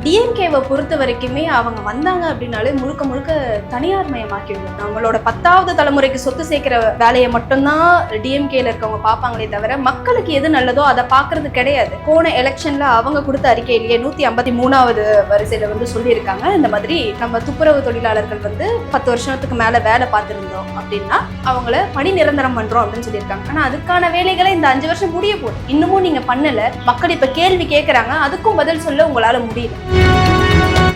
டிஎம்கேவை பொறுத்த வரைக்குமே அவங்க வந்தாங்க அப்படின்னாலே முழுக்க முழுக்க தனியார் மயமாக்கிடுவோம். நம்மளோட 10வது தலைமுறைக்கு சொத்து சேர்க்கிற வேலையை மட்டும்தான் டிஎம்கேல இருக்கவங்க பார்ப்பாங்களே தவிர மக்களுக்கு எது நல்லதோ அதை பார்க்கறது கிடையாது. போன எலெக்ஷன்ல அவங்க கொடுத்த அறிக்கையிலேயே 153வது வரிசையில வந்து சொல்லியிருக்காங்க, இந்த மாதிரி நம்ம துப்புரவு தொழிலாளர்கள் வந்து 10 வருஷத்துக்கு மேல வேலை பார்த்துருந்தோம் அப்படின்னா அவங்கள பணி நிரந்தரம் பண்றோம் அப்படின்னு சொல்லியிருக்காங்க. ஆனா அதுக்கான வேலைகளை இந்த 5 வருஷம் முடிய போகுது, இன்னமும் நீங்க பண்ணல. மக்கள் இப்ப கேள்வி கேட்கறாங்க, அதுக்கும் பதில் சொல்ல உங்களால முடியல.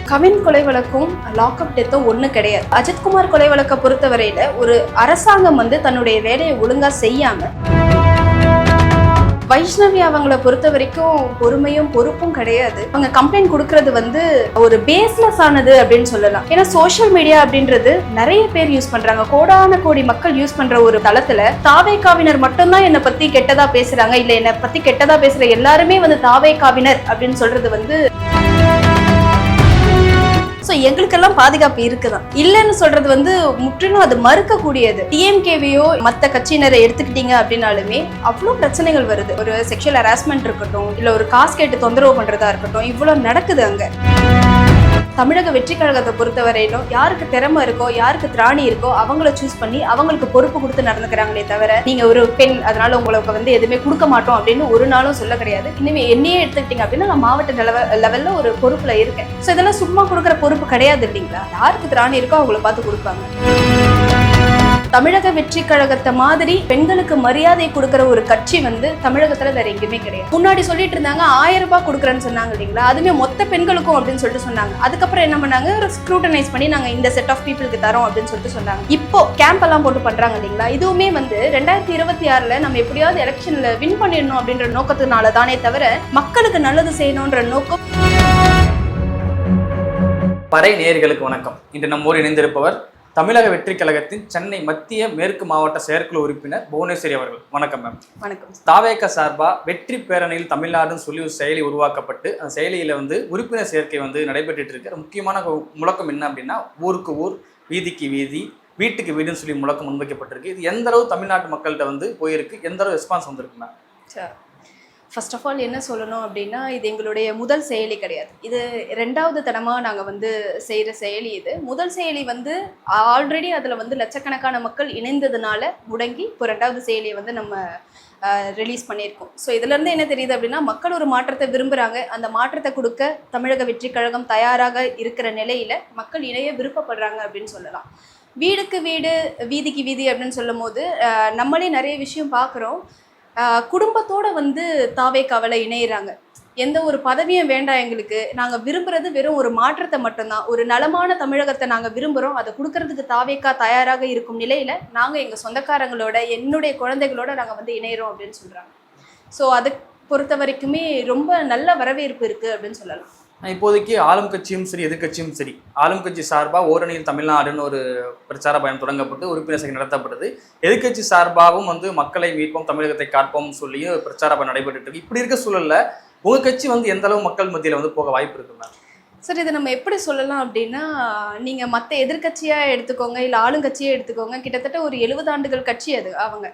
கவின் கொலை வழக்கும் லாக்அப் டெத்தும் ஒண்ணு கிடையாது. அஜித்குமார் கொலை வழக்கை பொறுத்தவரையில ஒரு அரசாங்கம் வந்து தன்னுடைய வேலையை ஒழுங்கா செய்யாம, வைஷ்ணவி அவங்கள பொறுத்த வரைக்கும் பொறுமையும் பொறுப்பும் கிடையாது. அவங்க கம்ப்ளைண்ட் கொடுக்கறது வந்து ஒரு பேஸ்லெஸ் ஆனது அப்படின்னு சொல்லலாம். ஏன்னா சோசியல் மீடியா அப்படின்றது நிறைய பேர் யூஸ் பண்றாங்க, கோடான கோடி மக்கள் யூஸ் பண்ற ஒரு தளத்துல தாவேகாவினர் மட்டும்தான் என்னை பத்தி கெட்டதா பேசுறாங்க, இல்ல என்னை பத்தி கெட்டதா பேசுற எல்லாருமே வந்து தாவேகாவினர் அப்படின்னு சொல்றது வந்து எங்களுக்கெல்லாம் பாதுகாப்பு இருக்குதான். இல்லைன்னு சொல்றது வந்து முற்றிலும் அது மறுக்கக்கூடியது. டிஎம்கேவையோ மற்ற கட்சியினரை எடுத்துக்கிட்டீங்க அப்படின்னாலுமே அவ்வளோ பிரச்சனைகள் வருது. ஒரு செக்ஷுவல் ஹராஸ்மெண்ட் இருக்கட்டும், இல்ல ஒரு காசு கேட்டு தொந்தரவு பண்றதா இருக்கட்டும், இவ்வளவு நடக்குது அங்க. தமிழக வெற்றி கழகத்தை பொறுத்தவரையிலும் யாருக்கு திறமை இருக்கோ, யாருக்கு திராணி இருக்கோ அவங்கள சூஸ் பண்ணி அவங்களுக்கு பொறுப்பு கொடுத்து நடந்துக்கிறாங்களே தவிர நீங்க ஒரு பெண் அதனால உங்களுக்கு வந்து எதுவுமே கொடுக்க மாட்டோம் அப்படின்னு ஒரு நாளும் சொல்ல கிடையாது. இனிமே என்னையே எடுத்துக்கிட்டீங்க அப்படின்னா நான் மாவட்ட லெவல்ல ஒரு பொறுப்புல இருக்கேன். ஸோ இதெல்லாம் சும்மா கொடுக்குற பொறுப்பு கிடையாது இல்லைங்களா. யாருக்கு திராணி இருக்கோ அவங்கள பார்த்து கொடுப்பாங்க. தமிழக வெற்றி கழகத்தை மாதிரி பெண்களுக்கு மரியாதை கொடுக்குற ஒரு கட்சி வந்து தமிழகத்துல வேற எங்கேயுமே கிடையாது. முன்னாடி சொல்லிட்டு இருந்தாங்க 1000 ரூபாய் கொடுக்குறேன்னு சொன்னாங்க இல்லைங்களா, அதுமே மொத்த பெண்களுக்கும் அப்படின்னு சொல்லிட்டு சொன்னாங்க. அதுக்கப்புறம் என்ன பண்ணாங்க, ஒரு ஸ்க்ரூட்டனைஸ் பண்ணி நாங்க இந்த செட் ஆஃப் பீப்புளுக்கு தரோம் அப்படின்னு சொல்லிட்டு சொன்னாங்க. இப்போ கேம்ப் எல்லாம் போட்டு பண்றாங்க இல்லைங்களா. இதுவுமே வந்து 2026ல நம்ம எப்படியாவது எலெக்ஷன்ல வின் பண்ணிடணும் அப்படின்ற நோக்கத்தினால தானே தவிர மக்களுக்கு நல்லது செய்யணும்ன்ற நோக்கம். பறை நேயர்களுக்கு வணக்கம். இன்று நம்மோடு இணைந்திருப்பவர் தமிழக வெற்றி கழகத்தின் சென்னை மத்திய மேற்கு மாவட்ட செயற்குழு உறுப்பினர் புவனேஸ்வரி அவர்கள். வணக்கம் மேம். வணக்கம். தாவேக சார்பா வெற்றி பேரணியில் தமிழ்நாடுன்னு சொல்லி ஒரு செயலி உருவாக்கப்பட்டு அந்த செயலியில வந்து உறுப்பினர் சேர்க்கை வந்து நடைபெற்று இருக்கிற முக்கியமான முழக்கம் என்ன அப்படின்னா, ஊருக்கு ஊர், வீதிக்கு வீதி, வீட்டுக்கு வீடுன்னு சொல்லி முழக்கம் முன்வைக்கப்பட்டிருக்கு. இது எந்த அளவு தமிழ்நாட்டு மக்கள்கிட்ட வந்து போயிருக்கு, எந்த அளவு ரெஸ்பான்ஸ் வந்திருக்கு மேம்? ஃபர்ஸ்ட் ஆஃப் ஆல் என்ன சொல்லணும் அப்படின்னா, இது எங்களுடைய முதல் செயலி கிடையாது. இது 2வது தடமாக நாங்கள் வந்து செய்கிற செயலி. இது முதல் செயலி வந்து ஆல்ரெடி அதில் வந்து லட்சக்கணக்கான மக்கள் இணைந்ததுனால முடங்கி இப்போ 2வது செயலியை வந்து நம்ம ரிலீஸ் பண்ணியிருக்கோம். ஸோ இதுலேருந்து என்ன தெரியுது அப்படின்னா, மக்கள் ஒரு மாற்றத்தை விரும்புகிறாங்க. அந்த மாற்றத்தை கொடுக்க தமிழக வெற்றி கழகம் தயாராக இருக்கிற நிலையில் மக்கள் இணைய விருப்பப்படுறாங்க அப்படின்னு சொல்லலாம். வீடுக்கு வீடு, வீதிக்கு வீதி அப்படின்னு சொல்லும் போது நம்மளே நிறைய விஷயம் பார்க்குறோம். குடும்பத்தோட வந்து தாவேகாவில இணையிறாங்க. எந்த ஒரு பதவியும் வேண்டாம் எங்களுக்கு, நாங்கள் விரும்புறது வெறும் ஒரு மாற்றத்தை மட்டும்தான், ஒரு நலமான தமிழகத்தை நாங்கள் விரும்புகிறோம், அதை கொடுக்கறதுக்கு தாவேகா தயாராக இருக்கும் நிலையில் நாங்கள் எங்கள் சொந்தக்காரங்களோட என்னுடைய குழந்தைகளோட நாங்கள் வந்து இணையிறோம் அப்படின்னு சொல்கிறாங்க. ஸோ அதை பொறுத்த வரைக்குமே ரொம்ப நல்ல வரவேற்பு இருக்குது அப்படின்னு சொல்லலாம். இப்போதைக்கு ஆளும் கட்சியும் சரி எதிர்கட்சியும் சரி, ஆளும் கட்சி சார்பாக ஓரணியில் தமிழ்நாடுன்னு ஒரு பிரச்சார பயணம் தொடங்கப்பட்டு உறுப்பினர் சேர்க்கை நடத்தப்பட்டது. எதிர்கட்சி சார்பாகவும் வந்து மக்களை மீட்போம், தமிழகத்தை காப்போம் சொல்லி பிரச்சார பயணம் நடைபெற்று இருக்கு. இப்படி இருக்க சூழல்ல உங்க கட்சி வந்து எந்த அளவு மக்கள் மத்தியில் வந்து போக வாய்ப்பு இருக்குங்க? சார், இதை நம்ம எப்படி சொல்லலாம் அப்படின்னா, நீங்கள் மற்ற எதிர்கட்சியாக எடுத்துக்கோங்க, இல்லை ஆளுங்கட்சியாக எடுத்துக்கோங்க, கிட்டத்தட்ட ஒரு 70 ஆண்டுகள் கட்சி அது அவங்க.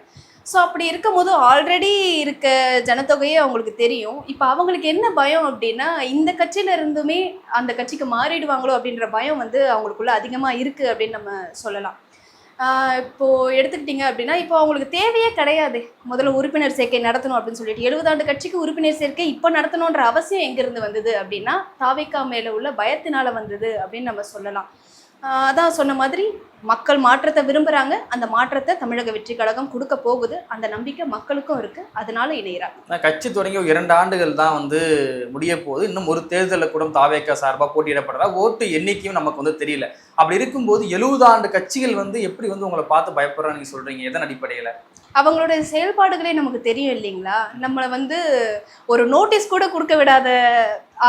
ஸோ அப்படி இருக்கும் போது ஆல்ரெடி இருக்க ஜனத்தொகையே அவங்களுக்கு தெரியும். இப்போ அவங்களுக்கு என்ன பயம் அப்படின்னா, இந்த கட்சியில இருந்துமே அந்த கட்சிக்கு மாறிடுவாங்களோ அப்படின்ற பயம் வந்து அவங்களுக்குள்ள அதிகமாக இருக்குது அப்படின்னு நம்ம சொல்லலாம். இப்போது எடுத்துக்கிட்டிங்க அப்படின்னா, இப்போ அவங்களுக்கு தேவையே கிடையாது முதல்ல உறுப்பினர் சேர்க்கை நடத்தணும் அப்படின்னு சொல்லிட்டு. 70 ஆண்டு கட்சிக்கு உறுப்பினர் சேர்க்கை இப்போ நடத்தணுன்ற அவசியம் எங்கேருந்து வந்தது அப்படின்னா, தாவேகா மேலே உள்ள பயத்தினால வந்தது அப்படின்னு நம்ம சொல்லலாம். அதான் சொன்ன மாதிரி மக்கள் மாற்றத்தை விரும்புகிறாங்க. அந்த மாற்றத்தை தமிழக வெற்றி கழகம் கொடுக்க போகுது. அந்த நம்பிக்கை மக்களுக்கும் இருக்குது, அதனால இணைகிறாங்க. கட்சி தொடங்கி 2 ஆண்டுகள் தான் வந்து முடிய போகுது. இன்னும் ஒரு தேர்தலில் கூட தாவேகா சார்பாக போட்டியிடப்படுறா, ஓட்டு எண்ணிக்கையும் நமக்கு வந்து தெரியல. அப்படி இருக்கும்போது 70 ஆண்டு கட்சிகள் வந்து எப்படி வந்து உங்களை பார்த்து பயப்படுறான்னு நீங்கள் சொல்கிறீங்க? எதன் அடிப்படையில்? அவங்களோட செயல்பாடுகளே நமக்கு தெரியும் இல்லைங்களா. நம்மளை வந்து ஒரு நோட்டீஸ் கூட கொடுக்க விடாத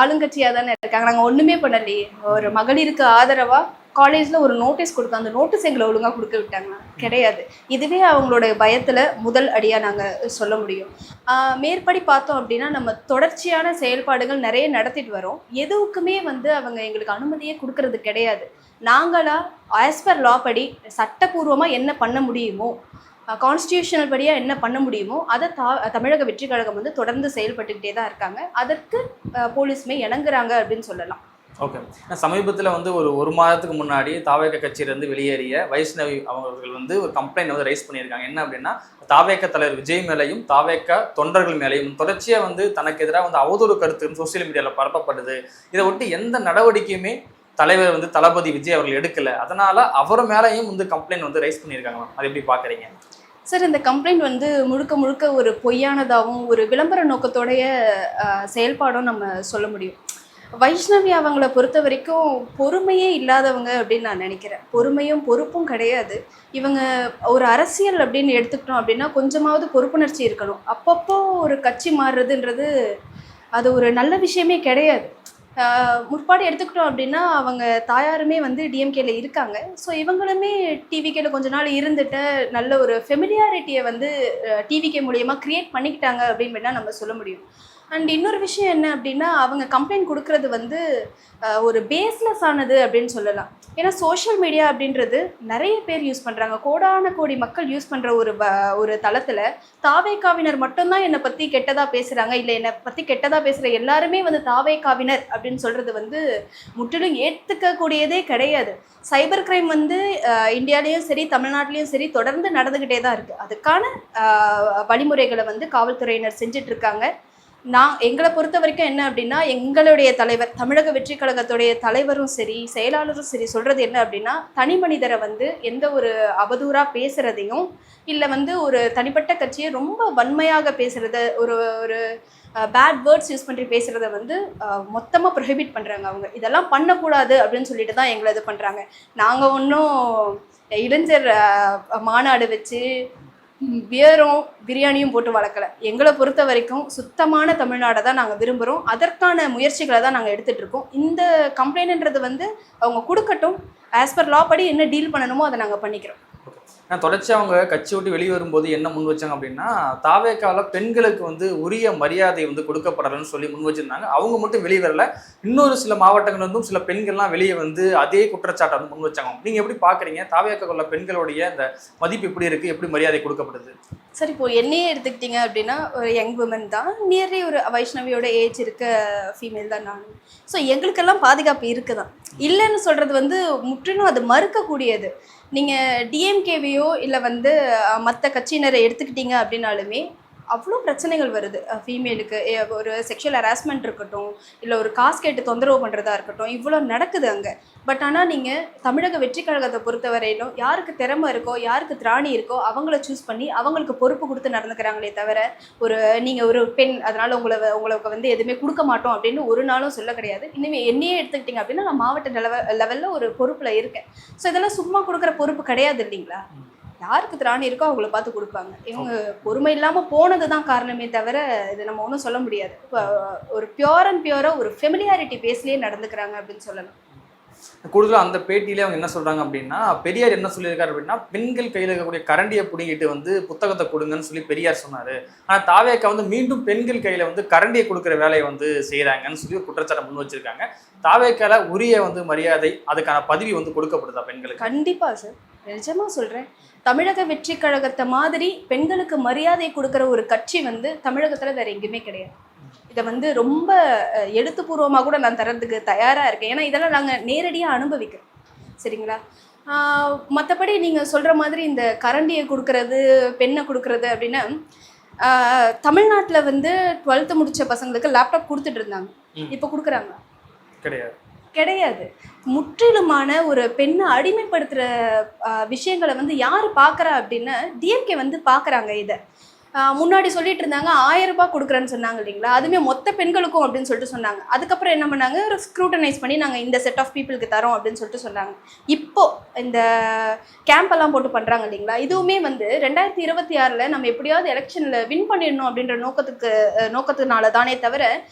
ஆளுங்கட்சியாக தானே இருக்காங்க. நாங்கள் ஒன்றுமே பண்ணலையே. ஒரு மகளிருக்கு ஆதரவாக காலேஜில் ஒரு நோட்டீஸ் கொடுத்தோம், அந்த நோட்டீஸ் எங்களை ஒழுங்காக கொடுக்க விட்டாங்க கிடையாது. இதுவே அவங்களோட பயத்தில் முதல் அடியாக நாங்கள் சொல்ல முடியும். மேற்படி பார்த்தோம் அப்படின்னா, நம்ம தொடர்ச்சியான செயல்பாடுகள் நிறைய நடத்திட்டு வரோம். எதுவுக்குமே வந்து அவங்க எங்களுக்கு அனுமதியே கொடுக்கறது கிடையாது. நாங்களாக ஆஸ் பர் லா படி சட்டப்பூர்வமாக என்ன பண்ண முடியுமோ, கான்ஸ்டியூஷனல் படியாக என்ன பண்ண முடியுமோ அதை தமிழக வெற்றி கழகம் வந்து தொடர்ந்து செயல்பட்டுக்கிட்டே தான் இருக்காங்க. அதற்கு போலீஸுமே இணங்குறாங்க அப்படின்னு சொல்லலாம். ஓகே. சமீபத்தில் வந்து ஒரு மாதத்துக்கு முன்னாடி தாவேக கட்சியிலேருந்து வெளியேறிய வைஷ்ணவி அவர்கள் வந்து ஒரு கம்ப்ளைண்ட் வந்து ரைஸ் பண்ணியிருக்காங்க. என்ன அப்படின்னா, தாவேக தலைவர் விஜய் மேலையும் தாவேக தொண்டர்கள் மேலையும் தொடர்ச்சியாக வந்து தனக்கு எதிராக வந்து அவதூறு கருத்து சோசியல் மீடியாவில் பரப்பப்படுது. இதை ஒட்டி எந்த நடவடிக்கையுமே தலைவர் வந்து தளபதி விஜய் அவர்கள் எடுக்கல. அதனால அவர் மேலேயும் வந்து கம்ப்ளைண்ட் வந்து ரைஸ் பண்ணியிருக்காங்க. அது எப்படி பார்க்குறீங்க? சார், இந்த கம்ப்ளைண்ட் வந்து முழுக்க முழுக்க ஒரு பொய்யானதாகவும் ஒரு விளம்பர நோக்கத்தோடைய செயல்பாடும் நம்ம சொல்ல முடியும். வைஷ்ணவி அவங்கள பொறுத்த வரைக்கும் பொறுமையே இல்லாதவங்க அப்படின்னு நான் நினைக்கிறேன். பொறுமையும் பொறுப்பும் கிடையாது. இவங்க ஒரு அரசியல் அப்படின்னு எடுத்துக்கிட்டோம் அப்படின்னா கொஞ்சமாவது பொறுப்புணர்ச்சி இருக்கணும். அப்பப்போ ஒரு கட்சி மாறுறதுன்றது அது ஒரு நல்ல விஷயமே கிடையாது. முற்பாடு எடுத்துக்கிட்டோம் அப்படின்னா அவங்க தாயாருமே வந்து டிஎம்கேல இருக்காங்க. ஸோ இவங்களுமே டிவிகேல கொஞ்ச நாள் இருந்துட்டு நல்ல ஒரு ஃபெமிலியாரிட்டியை வந்து டிவிகே மூலயமா க்ரியேட் பண்ணிக்கிட்டாங்க அப்படின்னு வேணால் நம்ம சொல்ல முடியும். அண்ட் இன்னொரு விஷயம் என்ன அப்படின்னா, அவங்க கம்ப்ளைண்ட் கொடுக்கறது வந்து ஒரு பேஸ்லெஸ் ஆனது அப்படின்னு சொல்லலாம். ஏன்னா சோஷியல் மீடியா அப்படின்றது நிறைய பேர் யூஸ் பண்ணுறாங்க. கோடான கோடி மக்கள் யூஸ் பண்ணுற ஒரு தளத்தில் தாவேகாவினர் மட்டும்தான் என்னை பற்றி கெட்டதாக பேசுகிறாங்க, இல்லை என்னை பற்றி கெட்டதாக பேசுகிற எல்லாருமே வந்து தாவேகாவினர் அப்படின்னு சொல்கிறது வந்து முற்றிலும் ஏற்றுக்கக்கூடியதே கிடையாது. சைபர் கிரைம் வந்து இந்தியாலேயும் சரி தமிழ்நாட்டிலையும் சரி தொடர்ந்து நடந்துக்கிட்டே தான் இருக்குது. அதுக்கான வழிமுறைகளை வந்து காவல்துறையினர் செஞ்சிட்ருக்காங்க. எங்களை பொறுத்த வரைக்கும் என்ன அப்படின்னா, எங்களுடைய தலைவர் தமிழக வெற்றி கழகத்துடைய தலைவரும் சரி செயலாளரும் சரி சொல்கிறது என்ன அப்படின்னா, தனி மனிதரை வந்து எந்த ஒரு அவதூறாக பேசுகிறதையும் இல்லை வந்து ஒரு தனிப்பட்ட கட்சியை ரொம்ப வன்மையாக பேசுகிறத ஒரு ஒரு பேட் வேர்ட்ஸ் யூஸ் பண்ணி பேசுகிறத வந்து மொத்தமாக ப்ரொஹிபிட் பண்ணுறாங்க. அவங்க இதெல்லாம் பண்ணக்கூடாது அப்படின்னு சொல்லிட்டு தான் எங்களை இது பண்ணுறாங்க. நாங்கள் ஒன்றும் இளைஞர் மாநாடு வச்சு பியரும் பிரியாணியும் போட்டு வளர்க்கலை. எங்களை பொறுத்த வரைக்கும் சுத்தமான தமிழ்நாடை தான் நாங்கள் விரும்புகிறோம். அதற்கான முயற்சிகளை தான் நாங்கள் எடுத்துகிட்ருக்கோம். இந்த கம்ப்ளைண்ட்ன்றது வந்து அவங்க கொடுக்கட்டும். ஆஸ் பர் லா படி என்ன டீல் பண்ணணுமோ அதை நாங்கள் பண்ணிக்கிறோம். நான் தொடர்ச்சி அவங்க கட்சி விட்டு வெளியே வரும்போது என்ன முன் வச்சாங்க அப்படின்னா, தாவேக்காவில் பெண்களுக்கு வந்து உரிய மரியாதை வந்து கொடுக்கப்படலன்னு சொல்லி முன் வச்சிருந்தாங்க. அவங்க மட்டும் வெளியே வரல, இன்னொரு சில மாவட்டங்கள் இருந்தும் சில பெண்கள்லாம் வெளியே வந்து அதே குற்றச்சாட்டை வந்து முன் வச்சாங்க. நீங்கள் எப்படி பார்க்குறீங்க? தாவேக்காவுள்ள பெண்களுடைய அந்த மதிப்பு எப்படி இருக்குது, எப்படி மரியாதை கொடுக்கப்படுது? சரி, இப்போ என்னையே எடுத்துக்கிட்டிங்க அப்படின்னா ஒரு யங் உமன் தான், நியர்லி ஒரு வைஷ்ணவியோட ஏஜ் இருக்க ஃபீமேல் தான் நான். ஸோ எங்களுக்கெல்லாம் பாதுகாப்பு இருக்குது தான். இல்லைன்னு சொல்கிறது வந்து முற்றிலும் அது மறுக்கக்கூடியது. நீங்கள் டிஎம்கேவையோ இல்லை வந்து மற்ற கட்சியினரை எடுத்துக்கிட்டீங்க அப்படின்னாலுமே அவ்வளோ பிரச்சனைகள் வருது. ஃபீமேலுக்கு ஒரு செக்ஷுவல் ஹராஸ்மெண்ட் இருக்கட்டும், இல்லை ஒரு காசு கேட்டு தொந்தரவு பண்ணுறதா இருக்கட்டும், இவ்வளோ நடக்குது அங்கே. பட் ஆனால் நீங்கள் தமிழக வெற்றி கழகத்தை பொறுத்தவரையிலும் யாருக்கு திறமை இருக்கோ யாருக்கு திராணி இருக்கோ அவங்கள சூஸ் பண்ணி அவங்களுக்கு பொறுப்பு கொடுத்து நடந்துக்கிறாங்களே தவிர நீங்கள் ஒரு பெண் அதனால் உங்களுக்கு வந்து எதுவுமே கொடுக்க மாட்டோம் அப்படின்னு ஒரு நாளும் சொல்ல கிடையாது. இனிமேல் என்னையே எடுத்துக்கிட்டிங்க அப்படின்னா நான் மாவட்ட லெவலில் ஒரு பொறுப்பில் இருக்கேன். ஸோ இதெல்லாம் சும்மா கொடுக்குற பொறுப்பு கிடையாது இல்லைங்களா? யாருக்கு திராணி இருக்கோ அவங்கள பார்த்து கொடுப்பாங்க. இவங்க பொறுமை இல்லாமல் போனது தான் காரணமே தவிர இது நம்ம ஒன்றும் சொல்ல முடியாது. இப்போ ஒரு பியூர் அண்ட் பியூராக ஒரு ஃபெமிலியாரிட்டி பேஸ்லேயே நடந்துக்கிறாங்க அப்படின்னு சொல்லலாம். கூடுதலாக அந்த பேட்டியிலே அவங்க என்ன சொல்கிறாங்க அப்படின்னா, பெரியார் என்ன சொல்லியிருக்காரு அப்படின்னா, பெண்கள் கையில் இருக்கக்கூடிய கரண்டியை பிடிங்கிட்டு வந்து புத்தகத்தை கொடுங்கன்னு சொல்லி பெரியார் சொன்னார். ஆனால் தாவேக்கா வந்து மீண்டும் பெண்கள் கையில் வந்து கரண்டியை கொடுக்குற வேலையை வந்து செய்கிறாங்கன்னு சொல்லி ஒரு குற்றச்சாட்டை முன் வச்சிருக்காங்க. தாவேக்கால உரிய வந்து மரியாதை அதுக்கான பதவி வந்து கொடுக்கப்படுதா பெண்களுக்கு? கண்டிப்பாக சார், நிஜமாக சொல்கிறேன். தமிழக வெற்றி கழகத்தை மாதிரி பெண்களுக்கு மரியாதை கொடுக்குற ஒரு கட்சி வந்து தமிழகத்தில் வேறு எங்கேயுமே கிடையாது. இதை வந்து ரொம்ப எழுத்துப்பூர்வமாக கூட நான் தரதுக்கு தயாராக இருக்கேன். ஏன்னா இதெல்லாம் நாங்கள் நேரடியாக அனுபவிக்கிறோம். சரிங்களா? மற்றபடி நீங்கள் சொல்கிற மாதிரி இந்த கரண்டியை கொடுக்கறது பெண்ணை கொடுக்கறது அப்படின்னா, தமிழ்நாட்டில் வந்து 12th முடித்த பசங்களுக்கு லேப்டாப் கொடுத்துட்டு இருந்தாங்க. இப்போ கொடுக்குறாங்க கிடையாது. முற்றிலுமான ஒரு பெண்ணை அடிமைப்படுத்துகிற விஷயங்களை வந்து யார் பார்க்குறா அப்படின்னா டிஎம்கே வந்து பார்க்குறாங்க. இதை முன்னாடி சொல்லிட்டு இருந்தாங்க 1000 ரூபாய் கொடுக்குறேன்னு சொன்னாங்க இல்லைங்களா? அதுவுமே மொத்த பெண்களுக்கும் அப்படின்னு சொல்லிட்டு சொன்னாங்க. அதுக்கப்புறம் என்ன பண்ணாங்க, ஒரு ஸ்க்ரூட்டனைஸ் பண்ணி நாங்கள் இந்த செட் ஆஃப் பீப்புளுக்கு தரோம் அப்படின்னு சொல்லிட்டு சொன்னாங்க. இப்போது இந்த கேம்பெல்லாம் போட்டு பண்ணுறாங்க இல்லைங்களா? இதுவுமே வந்து 2026 நம்ம எப்படியாவது எலெக்ஷனில் வின் பண்ணிடணும் அப்படின்ற நோக்கத்தினால தானே தவிர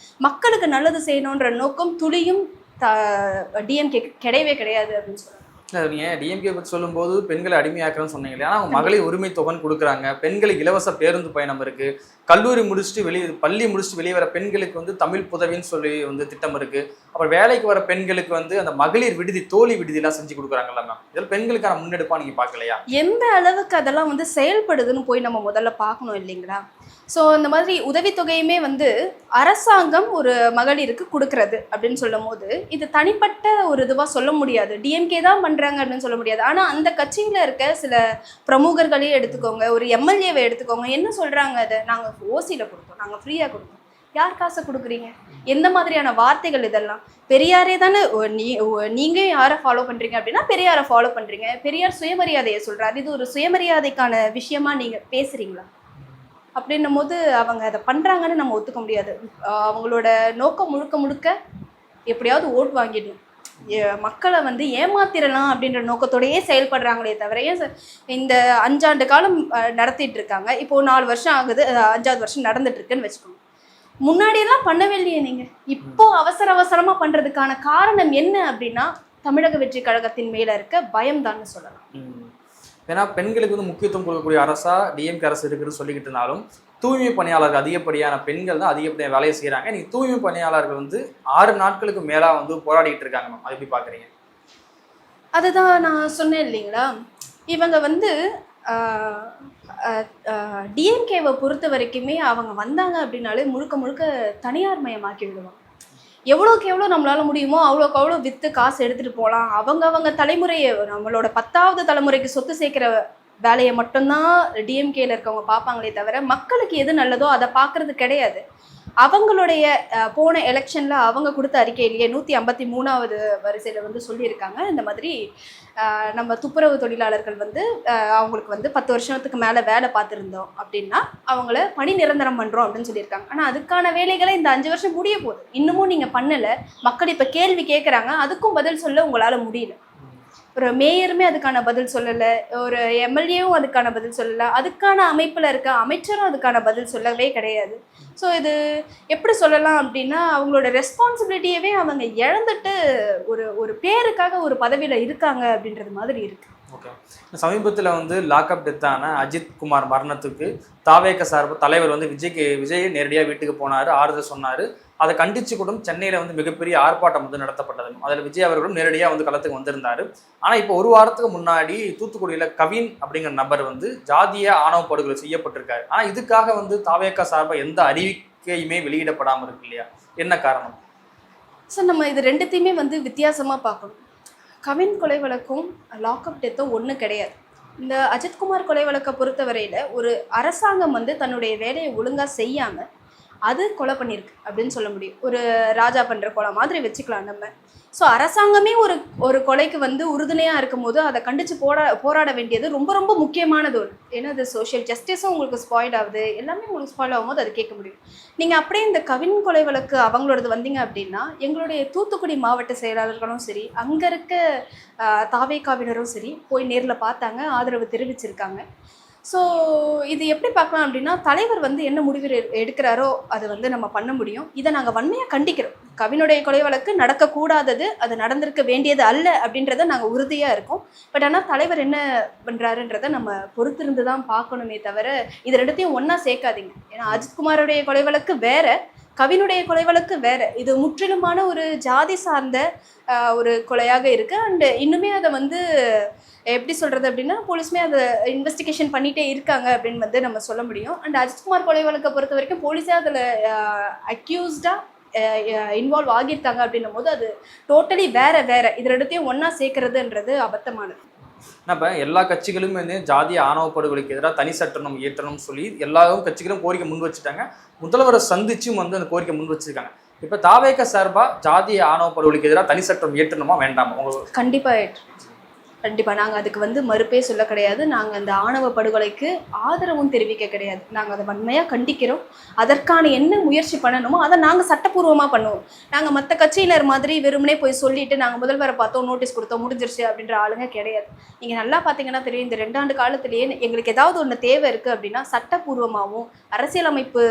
மக்களுக்கு நல்லது செய்யணுன்ற நோக்கம் துளியும் டிஎம்கே கிடையவே கிடையாது அப்படின்னு சொல்லுவாங்க. நீங்கள் டிஎம்கே பற்றி சொல்லும்போது பெண்களை அடிமையாக்குறேன்னு சொன்னீங்க இல்லையா? ஆனால் அவங்க மகளிர் உரிமை தொகைன்னு கொடுக்குறாங்க, பெண்களுக்கு இலவச பேருந்து பயணம் இருக்குது, கல்லூரி முடிச்சுட்டு பள்ளி முடிச்சுட்டு வெளியே வர பெண்களுக்கு வந்து தமிழ் புதவின்னு சொல்லி வந்து திட்டம் இருக்குது. அப்புறம் வேலைக்கு வர பெண்களுக்கு வந்து அந்த மகளிர் விடுதி தோழி விடுதியெல்லாம் செஞ்சு கொடுக்குறாங்கல்ல மேம், இதில் பெண்களுக்கான முன்னெடுப்பாக நீங்கள் பார்க்கலையா? எந்த அளவுக்கு அதெல்லாம் வந்து செயல்படுதுன்னு போய் நம்ம முதல்ல பார்க்கணும் இல்லைங்களா? ஸோ இந்த மாதிரி உதவித்தொகையுமே வந்து அரசாங்கம் ஒரு மகளிருக்கு கொடுக்கறது அப்படின்னு சொல்லும் போது இது தனிப்பட்ட ஒரு இதுவாக சொல்ல முடியாது. டிஎம்கே தான் பண்ணுறாங்க அப்படின்னு சொல்ல முடியாது. ஆனால் அந்த கட்சியில் இருக்க சில பிரமுகர்களே எடுத்துக்கோங்க, ஒரு எம்எல்ஏவை எடுத்துக்கோங்க, என்ன சொல்கிறாங்க, அதை நாங்கள் ஓசியில் கொடுத்தோம், நாங்கள் ஃப்ரீயாக கொடுத்தோம். யார் காசை கொடுக்குறீங்க? எந்த மாதிரியான வார்த்தைகள் இதெல்லாம்? பெரியாரே தானே நீங்கள் யாரை ஃபாலோ பண்ணுறீங்க அப்படின்னா பெரியாரை ஃபாலோ பண்ணுறீங்க. பெரியார் சுயமரியாதையை சொல்கிறார். இது ஒரு சுயமரியாதைக்கான விஷயமா நீங்கள் பேசுகிறீங்களா? அப்படின்னும் போது அவங்க அதை பண்ணுறாங்கன்னு நம்ம ஒத்துக்க முடியாது. அவங்களோட நோக்கம் முழுக்க முழுக்க எப்படியாவது ஓட் வாங்கிடணும், மக்களை வந்து ஏமாத்திரலாம் அப்படின்ற நோக்கத்தோடையே செயல்படுறாங்களே தவிர, இந்த 5 ஆண்டு காலம் நடத்திட்டு இருக்காங்க. இப்போது 4 வருஷம் ஆகுது, 5ஆவது வருஷம் நடந்துட்டு இருக்குன்னு வச்சுக்கோங்க. முன்னாடியெல்லாம் பண்ணவே இல்லையே நீங்கள். இப்போ அவசரமாக பண்ணுறதுக்கான காரணம் என்ன அப்படின்னா தமிழக வெற்றி கழகத்தின் மேலே இருக்க பயம்தான்னு சொல்லலாம். ஏன்னா பெண்களுக்கு வந்து முக்கியத்துவம் கொடுக்கக்கூடிய அரசா டிஎம்கே அரசு இருக்குன்னு சொல்லிக்கிட்டு இருந்தாலும் தூய்மை பணியாளர்கள் அதிகப்படியான பெண்கள் தான் அதிகப்படியான வேலையை செய்கிறாங்க. நீங்கள் தூய்மை பணியாளர்கள் வந்து 6 நாட்களுக்கு மேலே வந்து போராடிட்டு இருக்காங்க மேம், அதை எப்படி பார்க்குறீங்க? அதுதான் நான் சொன்னேன் இல்லைங்களா, இவங்க வந்து டிஎம்கேவை பொறுத்த வரைக்குமே அவங்க வந்தாங்க அப்படின்னாலே முழுக்க முழுக்க தனியார் மயமாக்கி விடுவாங்க. எவ்வளோக்கு எவ்வளோ நம்மளால் முடியுமோ அவ்வளோக்கு அவ்வளோ விற்று காசு எடுத்துகிட்டு போகலாம். அவங்க தலைமுறையை, நம்மளோட 10வது தலைமுறைக்கு சொத்து சேர்க்குற வேலையை மட்டும்தான் டிஎம்கேல இருக்கவங்க பார்ப்பாங்களே தவிர மக்களுக்கு எது நல்லதோ அதை பார்க்குறது கிடையாது. அவங்களுடைய போன எலெக்ஷனில் அவங்க கொடுத்த அறிக்கையிலேயே 153வது வரிசையில் வந்து சொல்லியிருக்காங்க, இந்த மாதிரி நம்ம துப்புரவு தொழிலாளர்கள் வந்து அவங்களுக்கு வந்து 10 வருஷத்துக்கு மேலே வேலை பார்த்துருந்தோம் அப்படின்னா அவங்கள பணி நிரந்தரம் பண்ணுறோம் அப்படின்னு சொல்லியிருக்காங்க. ஆனால் அதுக்கான வேலைகளை இந்த 5 வருஷம் முடிய போகுது, இன்னமும் நீங்கள் பண்ணலை. மக்கள் இப்போ கேள்வி கேட்குறாங்க, அதுக்கும் பதில் சொல்ல உங்களால் முடியல. ஒரு மேயருமே அதுக்கான பதில் சொல்லலை, ஒரு எம்எல்ஏவும் அதுக்கான பதில் சொல்லலை, அதுக்கான அமைப்பில் இருக்க அமைச்சரும் அதுக்கான பதில் சொல்லவே கிடையாது. ஸோ இது எப்படி சொல்லலாம் அப்படின்னா அவங்களோட ரெஸ்பான்சிபிலிட்டியவே அவங்க இழந்துட்டு ஒரு பேருக்காக ஒரு பதவியில் இருக்காங்க அப்படின்றது மாதிரி இருக்குது. ஓகே, சமீபத்தில் வந்து லாக்அப் டெத்தான அஜித் குமார் மரணத்துக்கு தாவேக சார்பு தலைவர் வந்து விஜய் நேரடியாக வீட்டுக்கு போனார், ஆறுதல் சொன்னார். அதை கண்டித்து கூட சென்னையில் வந்து மிகப்பெரிய ஆர்ப்பாட்டம் வந்து நடத்தப்பட்டது. அதில் விஜய் அவர்களும் நேரடியாக வந்து களத்துக்கு வந்திருந்தார். ஆனால் இப்போ 1 வாரத்துக்கு முன்னாடி தூத்துக்குடியில் கவின் அப்படிங்கிற நபர் வந்து ஜாதிய ஆணவ படுகொலை செய்யப்பட்டிருக்காரு. ஆனால் இதுக்காக வந்து தாவேக சார்பாக எந்த அறிவிக்கையுமே வெளியிடப்படாமல் இருக்கு இல்லையா, என்ன காரணம்? சார், நம்ம இது ரெண்டுத்தையுமே வந்து வித்தியாசமாக பார்க்கணும். கவின் கொலை வழக்கும் லாக்அப் டெத்தும் ஒன்று கிடையாது. இந்த அஜித்குமார் கொலை வழக்கை பொறுத்தவரையில் ஒரு அரசாங்கம் வந்து தன்னுடைய வேலையை ஒழுங்காக செய்யாமல் அது கொலை பண்ணியிருக்கு அப்படின்னு சொல்ல முடியும். ஒரு ராஜா பண்ணுற கொலை மாதிரி வச்சுக்கலாம் நம்ம. ஸோ அரசாங்கமே ஒரு கொலைக்கு வந்து உறுதுணையாக இருக்கும் போது அதை கண்டித்து போராட வேண்டியது ரொம்ப ரொம்ப முக்கியமானது ஒன்று. ஏன்னா அது சோஷியல் ஜஸ்டிஸும் உங்களுக்கு ஸ்பாயில் ஆகுது, எல்லாமே உங்களுக்கு ஸ்பாயில் ஆகும்போது அது கேட்க முடியும். நீங்கள் அப்படியே இந்த கவின் கொலை வழக்கு அவங்களோடது வந்தீங்க அப்படின்னா எங்களுடைய தூத்துக்குடி மாவட்ட செயலாளர்களும் சரி, அங்கே இருக்க தாவேகாவினரும் சரி போய் நேரில் பார்த்தாங்க, ஆதரவு தெரிவிச்சிருக்காங்க. ஸோ இது எப்படி பார்க்கலாம் அப்படின்னா தலைவர் வந்து என்ன முடிவு எடுக்கிறாரோ அது வந்து நம்ம பண்ண முடியும். இதை நாங்கள் வன்மையாக கண்டிக்கிறோம். கவினுடைய கொலை வழக்கு நடக்கக்கூடாதது, அது நடந்திருக்க வேண்டியது அல்ல அப்படின்றத நாங்கள் உறுதியாக இருக்கோம். பட் ஆனால் தலைவர் என்ன பண்ணுறாருன்றதை நம்ம பொறுத்திருந்து தான் பார்க்கணுமே தவிர இது ரெண்டுத்தையும் ஒன்றா சேர்க்காதீங்க. ஏன்னா அஜித்குமாரோடைய கொலை வழக்கு வேறு, கவினுடைய கொலை வழக்கு வேறு. இது முற்றிலுமான ஒரு ஜாதி சார்ந்த ஒரு கொலையாக இருக்குது. அண்டு இன்னுமே அதை வந்து எப்படி சொல்கிறது அப்படின்னா போலீஸுமே அதை இன்வெஸ்டிகேஷன் பண்ணிகிட்டே இருக்காங்க அப்படின்னு வந்து நம்ம சொல்ல முடியும். அண்ட் அஜித்குமார் கொலை வழக்கை பொறுத்த வரைக்கும் போலீஸே அதில் அக்யூஸ்டாக இன்வால்வ் ஆகியிருக்காங்க அப்படின்னும் போது அது டோட்டலி வேறு. இது ரெண்டுத்தையும் ஒன்றா சேர்க்கறதுன்றது அபத்தமானது. இப்போ எல்லா கட்சிகளும் வந்து ஜாதிய ஆணவ படுகொலைக்கு எதிராக தனி சட்டம் இயற்றணும்னு சொல்லி எல்லா கட்சிகளும் கோரிக்கை முன் வச்சுட்டாங்க. முதல்வரை சந்திச்சும் வந்து அந்த கோரிக்கை முன் வச்சிருக்காங்க. இப்போ தாவேக சார்பாக ஜாதிய ஆணவ படுகொலைக்கு எதிராக தனி சட்டம் இயற்றணுமா வேண்டாமா? உங்களுக்கு கண்டிப்பாக நாங்கள் அதுக்கு வந்து மறுப்பே சொல்ல கிடையாது. நாங்கள் அந்த ஆணவ படுகொலைக்கு ஆதரவும் தெரிவிக்க கிடையாது. நாங்கள் அதை வன்மையாக கண்டிக்கிறோம். அதற்கான என்ன முயற்சி பண்ணணுமோ அதை நாங்கள் சட்டப்பூர்வமாக பண்ணுவோம். நாங்கள் மற்ற கட்சியினர் மாதிரி வெறுமனே போய் சொல்லிட்டு நாங்கள் முதல்வரை பார்த்தோம், நோட்டீஸ் கொடுத்தோம், முடிஞ்சிருச்சு அப்படின்ற ஆளுங்க கிடையாது. நீங்கள் நல்லா பார்த்தீங்கன்னா தெரியும், இந்த 2 ஆண்டு காலத்திலேயே எங்களுக்கு ஏதாவது ஒன்று தேவை இருக்குது அப்படின்னா சட்டப்பூர்வமாகவும் அரசியலமைப்பு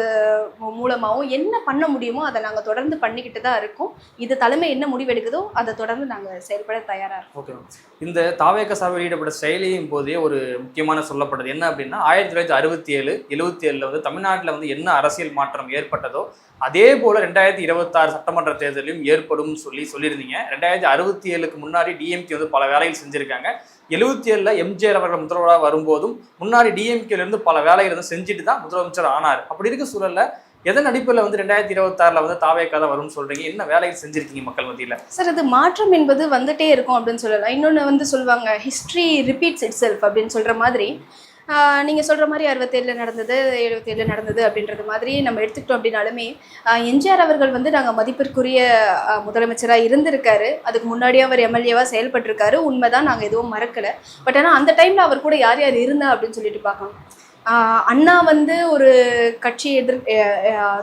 மூலமாகவும் என்ன பண்ண முடியுமோ அதை நாங்கள் தொடர்ந்து பண்ணிக்கிட்டு தான் இருக்கோம். இது தலைமை என்ன முடிவெடுக்குதோ அதை தொடர்ந்து நாங்கள் செயல்பட தயாராக இருக்கோம். ஓகே, இந்த தாவேக சார்பில் வெளியிடப்பட்ட செயலியும் போதே ஒரு முக்கியமான சொல்லப்படுது என்ன அப்படின்னா 1967-77 வந்து தமிழ்நாட்டில் வந்து என்ன அரசியல் மாற்றம் ஏற்பட்டதோ அதே போல 2026 சட்டமன்ற தேர்தலையும் ஏற்படும் சொல்லியிருந்தீங்க. 2067க்கு முன்னாடி டிஎம்கே வந்து பல வேலைகள் செஞ்சிருக்காங்க. 77ல் எம்ஜிஆர் அவர்கள் முதல்வராக வரும்போதும் முன்னாடி டிஎம்கேல இருந்து பல வேலைகள் வந்து செஞ்சுட்டு தான் முதலமைச்சர் ஆனார். அப்படி இருக்க சூழல்ல எதன் அடிப்படையில் வந்து 2026ல் வந்து தாவேக தான் வரும்னு சொல்றீங்க? என்ன வேலைகள் செஞ்சிருக்கீங்க மக்கள் மத்தியில்? சார், அது மாற்றம் என்பது வந்துட்டே இருக்கும் அப்படின்னு சொல்லலாம். இன்னொன்று வந்து சொல்லுவாங்க, ஹிஸ்ட்ரி ரிப்பீட்ஸ் இட் செல்ஃப் அப்படின்னு சொல்ற மாதிரி. நீங்கள் சொல்கிற மாதிரி 67ல் நடந்தது 77ல் நடந்தது அப்படின்றது மாதிரி நம்ம எடுத்துக்கிட்டோம் அப்படின்னாலுமே எம்ஜிஆர் அவர்கள் வந்து நாங்கள் மதிப்பிற்குரிய முதலமைச்சராக இருந்திருக்காரு. அதுக்கு முன்னாடியே அவர் எம்எல்ஏவாக செயல்பட்டிருக்காரு. உண்மைதான், நாங்கள் எதுவும் மறக்கலை. பட் ஆனால் அந்த டைமில் அவர் கூட யார் யார் இருந்தா அப்படின்னு சொல்லிட்டு பார்க்கணும். அண்ணா வந்து ஒரு கட்சி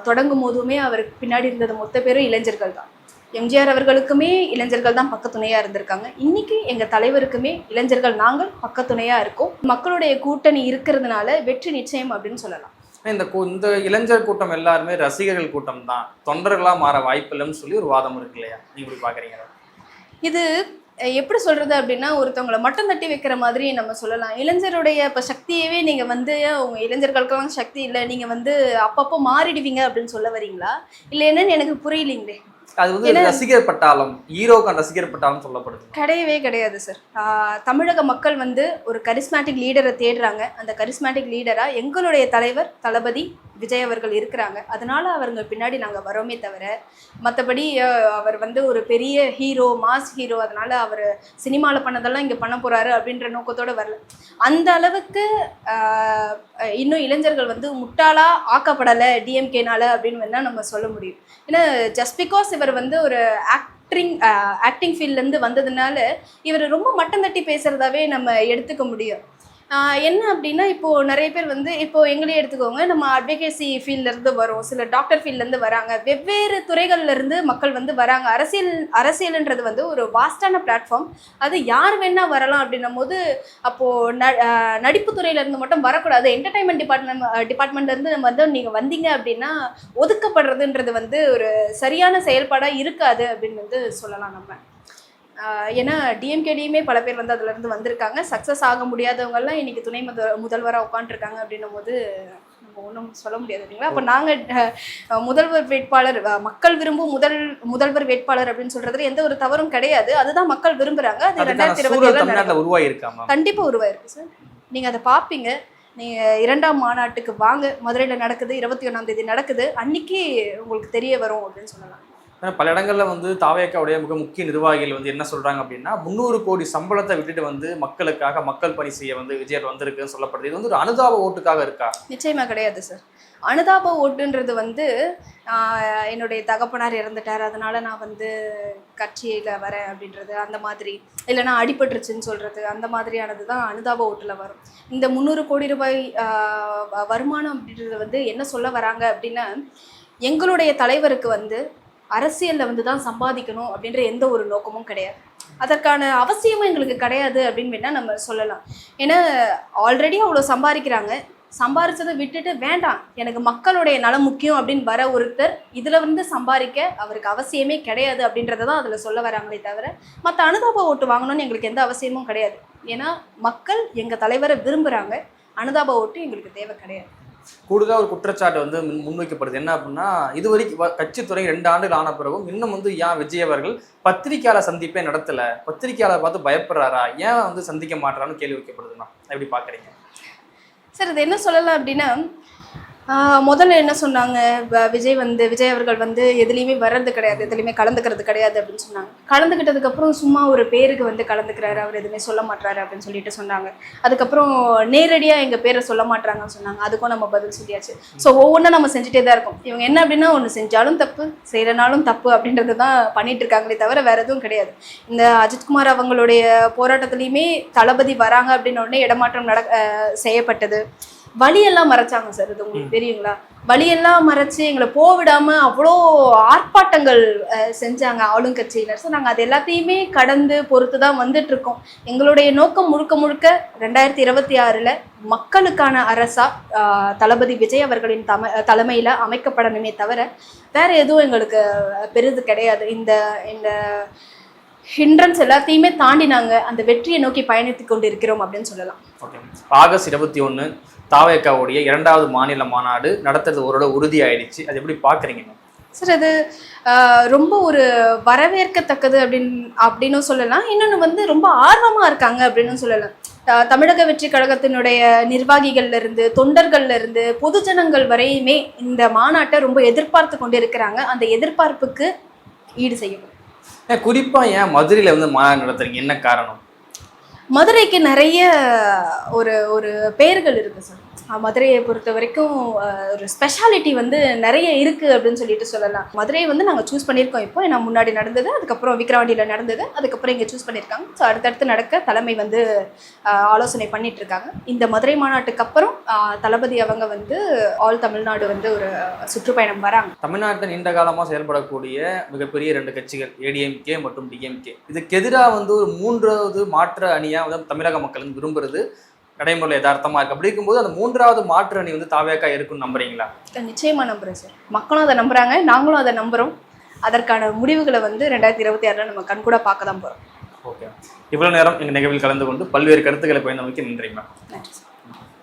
தொடங்கும் போதுமே அவருக்கு பின்னாடி இருந்தது மொத்த பேரும் இளைஞர்கள் தான். எம்ஜிஆர் அவர்களுக்குமே இளைஞர்கள் தான் பக்கத்துணையாக இருந்திருக்காங்க. இன்னைக்கு எங்கள் தலைவருக்குமே இளைஞர்கள் நாங்கள் பக்கத்துணையாக இருக்கோம். மக்களுடைய கூட்டணி இருக்கிறதுனால வெற்றி நிச்சயம் அப்படின்னு சொல்லலாம். இந்த இளைஞர் கூட்டம் எல்லாருமே ரசிகர்கள் கூட்டம் தான், தொண்டர்களாக மாற வாய்ப்பு இல்லைன்னு சொல்லி ஒரு வாதம் இருக்கு இல்லையா? நீங்க எப்படி பார்க்குறீங்க? இது எப்படி சொல்கிறது அப்படின்னா, ஒருத்தவங்களை மட்டும் தட்டி வைக்கிற மாதிரி நம்ம சொல்லலாம். இளைஞருடைய இப்போ சக்தியவே நீங்கள் வந்து உங்கள் இளைஞர்களுக்கெல்லாம் சக்தி இல்லை, நீங்கள் வந்து அப்பப்போ மாறிடுவீங்க அப்படின்னு சொல்ல வரீங்களா? இல்லை என்னன்னு எனக்கு புரியலைங்களே. அது வந்து ரசிகர் பட்டாளம், ஹீரோக்கான ரசிகர் பட்டாளம் சொல்லப்படுது. கிடையவே கிடையாது சார். தமிழக மக்கள் வந்து ஒரு கரிஸ்மேட்டிக் லீடரை தேடுறாங்க. அந்த கரிஸ்மேட்டிக் லீடராக எங்களுடைய தலைவர் தளபதி விஜய் அவர்கள் இருக்கிறாங்க. அதனால அவங்க பின்னாடி நாங்கள் வரோமே தவிர மற்றபடி அவர் வந்து ஒரு பெரிய ஹீரோ, மாஸ் ஹீரோ, அதனால அவர் சினிமாவில் பண்ணதெல்லாம் இங்கே பண்ண போகிறாரு அப்படின்ற நோக்கத்தோடு வரல. அந்த அளவுக்கு இன்னும் இளைஞர்கள் வந்து முட்டாளாக ஆக்கப்படலை டிஎம்கேனால அப்படின்னு வேணால் நம்ம சொல்ல முடியும். ஏன்னா ஜஸ்ட் பிகாஸ் இவர் வந்து ஒரு ஆக்டிங் ஃபீல்ட்லேருந்து வந்ததுனால இவர் ரொம்ப மட்டம் தட்டி பேசுகிறதாவே நம்ம எடுத்துக்க முடியும். என்ன அப்படின்னா, இப்போது நிறைய பேர் வந்து இப்போது எங்களே எடுத்துக்கோங்க, நம்ம அட்வொகேசி ஃபீல்ட்லேருந்து வரோம், சில டாக்டர் ஃபீல்ட்லேருந்து வராங்க, வெவ்வேறு துறைகள்லேருந்து மக்கள் வந்து வராங்க. அரசியல்ன்றது வந்து ஒரு வாஸ்டான பிளாட்ஃபார்ம். அது யார் வேணால் வரலாம் அப்படின்னும் போது அப்போது நடிப்பு துறையிலேருந்து மட்டும் வரக்கூடாது. என்டர்டைன்மெண்ட் டிபார்ட்மெண்ட்லேருந்து நம்ம வந்து நீங்கள் வந்தீங்க அப்படின்னா ஒதுக்கப்படுறதுன்றது வந்து ஒரு சரியான செயல்பாடாக இருக்காது அப்படின்னு வந்து சொல்லலாம் நம்ம. ஏன்னா டிஎம்கேடியுமே பல பேர் வந்து அதுலேருந்து வந்திருக்காங்க. சக்ஸஸ் ஆக முடியாதவங்கெல்லாம் இன்றைக்கி துணை முதல்வராக உட்காந்துருக்காங்க அப்படின்னும் போது நம்ம ஒன்றும் சொல்ல முடியாது இல்லைங்களா? அப்போ நாங்கள் முதல்வர் வேட்பாளர், மக்கள் விரும்பும் முதல்வர் வேட்பாளர் அப்படின்னு சொல்கிறதுல எந்த ஒரு தவறும் கிடையாது. அதுதான் மக்கள் விரும்புகிறாங்க. அது 2027 உருவாயிருக்காங்க, கண்டிப்பாக உருவாயிருக்கு சார். நீங்கள் அதை பார்ப்பீங்க. நீங்கள் 2ஆம் மாநாட்டுக்கு வாங்க, மதுரையில் நடக்குது, 21ஆம் தேதி நடக்குது, அன்னைக்கு உங்களுக்கு தெரிய வரும் அப்படின்னு சொல்லலாம். பல இடங்கள்ல வந்து தாவேக்காவுடைய மிக முக்கிய நிர்வாகிகள் வந்து என்ன சொல்றாங்க அப்படின்னா, 300 கோடி சம்பளத்தை விட்டுட்டு வந்து மக்களுக்காக மக்கள் பணி செய்ய வந்து விஜய் வந்திருக்குன்னு சொல்லப்படுது. இது வந்து ஒரு அனுதாப ஓட்டுக்காக இருக்கா? நிச்சயமா கிடையாது சார். அனுதாப ஓட்டுன்றது வந்து என்னுடைய தகப்பனார் இறந்துட்டார், அதனால நான் வந்து கட்சியில் வரேன் அப்படின்றது, அந்த மாதிரி இல்லைனா அடிபட்டுருச்சுன்னு சொல்கிறது, அந்த மாதிரியானது தான் அனுதாப ஓட்டில் வரும். இந்த 300 கோடி ரூபாய் வருமானம் அப்படின்றது வந்து என்ன சொல்ல வராங்க அப்படின்னா, எங்களுடைய தலைவருக்கு வந்து அரசியலில் வந்து தான் சம்பாதிக்கணும் அப்படின்ற எந்த ஒரு நோக்கமும் கிடையாது. அதற்கான அவசியமும் எங்களுக்கு கிடையாது அப்படின்னு வேணால் நம்ம சொல்லலாம். ஏன்னா ஆல்ரெடி அவ்வளோ சம்பாதிக்கிறாங்க. சம்பாரிச்சதை விட்டுட்டு வேண்டாம், எனக்கு மக்களுடைய நலம் முக்கியம் அப்படின்னு வர ஒருத்தர் இதில் வந்து சம்பாதிக்க அவருக்கு அவசியமே கிடையாது அப்படின்றத தான் அதில் சொல்ல வராங்களே தவிர மற்ற அனுதாப ஓட்டு வாங்கணும்னு எங்களுக்கு எந்த அவசியமும் கிடையாது. ஏன்னா மக்கள் எங்கள் தலைவரை விரும்புகிறாங்க. அனுதாப ஓட்டு எங்களுக்கு தேவை கிடையாது. கூடுதலாக ஒரு குற்றச்சாட்டு வந்து முன்வைக்கப்படுது. என்ன அப்படின்னா, இதுவரைக்கும் கட்சி துறை 2 ஆண்டுகள் ஆன பிறகும் இன்னும் வந்து ஏன் விஜய் அவர்கள் பத்திரிகையாளர் சந்திப்பே நடத்தலை, பத்திரிகையாளர் பார்த்து பயப்படுறாரா, ஏன் வந்து சந்திக்க மாட்டாரான்னு கேள்வி வைக்கப்படுதுன்னா எப்படி பார்க்குறீங்க சார்? இது என்ன சொல்லலாம் அப்படின்னா, முதல்ல என்ன சொன்னாங்க, விஜய் அவர்கள் வந்து எதுலேயுமே வர்றது கிடையாது, எதுலேயுமே கலந்துக்கிறது கிடையாது அப்படின்னு சொன்னாங்க. கலந்துக்கிட்டதுக்கப்புறம் சும்மா ஒரு பேருக்கு வந்து கலந்துக்கிறாரு, அவர் எதுவுமே சொல்ல மாட்டாரு அப்படின்னு சொல்லிட்டு சொன்னாங்க. அதுக்கப்புறம் நேரடியாக எங்கள் பேரை சொல்ல மாட்டாங்கன்னு சொன்னாங்க. அதுக்கும் நம்ம பதில் சொல்லியாச்சு. ஸோ ஒவ்வொன்றும் நம்ம செஞ்சுட்டே தான் இருக்கோம். இவங்க என்ன அப்படின்னா, ஒன்று செஞ்சாலும் தப்பு, செய்கிறனாலும் தப்பு அப்படின்றது தான் பண்ணிட்டு இருக்காங்களே தவிர வேறு எதுவும் கிடையாது. இந்த அஜித்குமார் அவங்களுடைய போராட்டத்துலேயுமே தளபதி வராங்க அப்படின்னு உடனே இடமாற்றம் செய்யப்பட்டது. வழியெல்லாம் மறைச்சாங்க சார், இது உங்களுக்கு தெரியுங்களா? வழியெல்லாம் மறைச்சு எங்களை போவிடாம அவ்வளோ ஆர்ப்பாட்டங்கள் செஞ்சாங்க ஆளுங்கட்சியினர். ஸோ நாங்கள் அது எல்லாத்தையுமே கடந்து பொறுத்து தான் வந்துட்டு இருக்கோம். எங்களுடைய நோக்கம் முழுக்க 2026 மக்களுக்கான அரசா தளபதி விஜய் அவர்களின் தலைமையில் அமைக்கப்படணுமே தவிர வேற எதுவும் எங்களுக்கு பெரிது கிடையாது. இந்த ஹிண்ட்ரன்ஸ் எல்லாத்தையுமே தாண்டி நாங்கள் அந்த வெற்றியை நோக்கி பயணித்து கொண்டு இருக்கிறோம் அப்படின்னு சொல்லலாம். ஓகே. ஆகஸ்ட் 21 தாவேக்காவுடைய 2வது மாநில மாநாடு நடத்துறது ஓரளவு உறுதி ஆயிடுச்சு. அது எப்படி பார்க்குறீங்க? சார் அது ரொம்ப ஒரு வரவேற்கத்தக்கது அப்படின்னும் சொல்லலாம். இன்னொன்று வந்து ரொம்ப ஆர்வமாக இருக்காங்க அப்படின்னு சொல்லலாம். தமிழக வெற்றி கழகத்தினுடைய நிர்வாகிகள்ல இருந்து தொண்டர்கள்ல இருந்து பொதுஜனங்கள் வரையுமே இந்த மாநாட்டை ரொம்ப எதிர்பார்த்து கொண்டு இருக்கிறாங்க. அந்த எதிர்பார்ப்புக்கு ஈடு செய்யணும். குறிப்பாக ஏன் மதுரையில் வந்து மாநாடு நடத்துறீங்க? என்ன காரணம்? மதுரைக்கு நிறைய ஒரு ஒரு பெயர்கள் இருக்குது சார். மதுரையை பொறுத்த வரைக்கும் ஒரு ஸ்பெஷாலிட்டி வந்து நிறைய இருக்குது அப்படின்னு சொல்லிட்டு சொல்லலாம். மதுரையை வந்து நாங்கள் சூஸ் பண்ணியிருக்கோம். இப்போ நான் முன்னாடி நடந்தது, அதுக்கப்புறம் விக்கிரவாண்டியில் நடந்தது, அதுக்கப்புறம் இங்கே சூஸ் பண்ணியிருக்காங்க. ஸோ அடுத்தடுத்து நடக்க தலைமை வந்து ஆலோசனை பண்ணிட்டு இருக்காங்க. இந்த மதுரை மாநாட்டுக்கு அப்புறம் தளபதி அவங்க வந்து ஆல் தமிழ்நாடு வந்து ஒரு சுற்றுப்பயணம் வராங்க. தமிழ்நாட்டில் நீண்ட காலமாக செயல்படக்கூடிய மிகப்பெரிய 2 கட்சிகள் ஏடிஎம்கே மற்றும் டிஎம்கே, இதுக்கு எதிராக வந்து ஒரு 3வது மாற்று அணியாக வந்து தமிழக மக்கள் வந்து விரும்புறது நடைமுறையில் யதார்த்தமாக இருக்குது. அப்படி இருக்கும்போது அந்த 3வது மாற்று அணி வந்து தாவேக்கா இருக்குன்னு நம்புறீங்களா? நிச்சயமாக நம்புகிறேன் சார். மக்களும் அதை நம்புகிறாங்க, நாங்களும் அதை நம்புகிறோம். அதற்கான முடிவுகளை வந்து 2026 நம்ம கண்கூட பார்க்க தான் போகிறோம். ஓகே. இவ்வளோ நேரம் எங்கள் நிகழ்வில் கலந்து கொண்டு பல்வேறு கருத்துக்களை பயந்தமைக்கு நன்றி மேம். நன்றி சார்.